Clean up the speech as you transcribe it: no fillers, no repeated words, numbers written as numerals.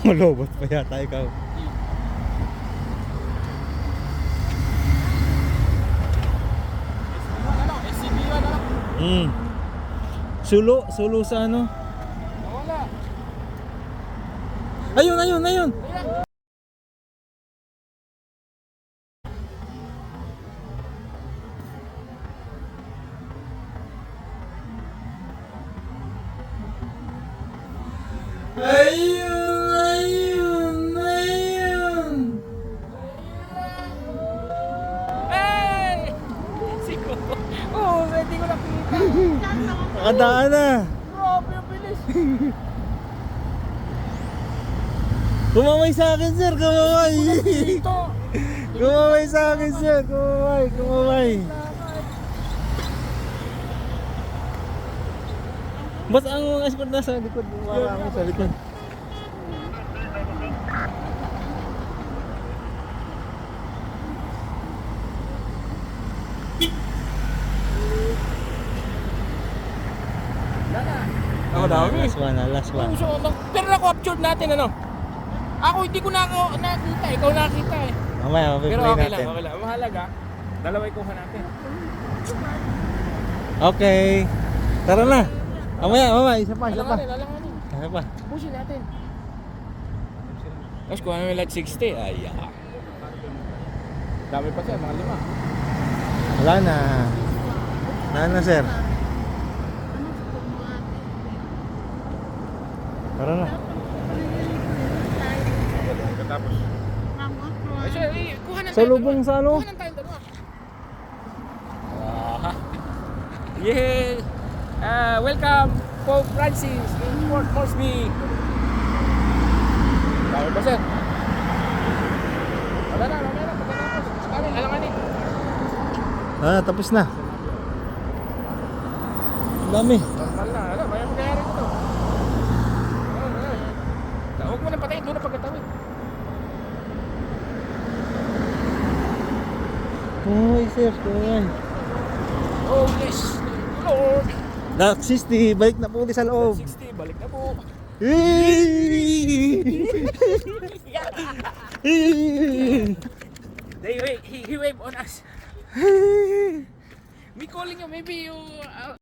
Malobot pa yata ikaw. SCB-1 ano? Sulo sa ano? Wala. Ayun, ayun, ayun. Ayun, ayun, ayun. Hey! Siko. Oo, hindi ko nakita. Nakadaan na. Grabe yung bilis. Kumamay sa akin, sir. Kumamay. Dito. Kumamay sa akin, sir. Kumamay, kumamay. Bas ang mga escort nasa likod. Marami sa likod. Ako dami. Last one, last one. Pero na-captured natin ano? Ako hindi ko nakita, ikaw nakita eh. Mamaya, Pero mapiplay okay natin. lang, okay lang. Mahalaga, dalaway kuha natin. Okay. Tara na. Mamaya, isa pa, isa pa. Alanganin. Isa pa. Pusin natin. Tapos kuha namin like 60. Ay, dami pa siya, mga 5. Wala na. Wala na, sir. Tara na. Tapos. Ay, siya, kuha na Sa lubong sa ano? Kuha na tayo dalawa. Yeah. Welcome Pope Francis in Port Moresby. Dami pa sir. Wala na, pagkatapos. Kami, alanganin. Tapos na. Ang dami. Normal na, may mangyayari ko to. Huwag mo nang patayin, doon na pagkatawid. Uy, sir. Kumain. Oh yes, Lord. Lock 60. Balik na po ulit sa loob. 60, balik na po. He wave on us. Me calling you, maybe you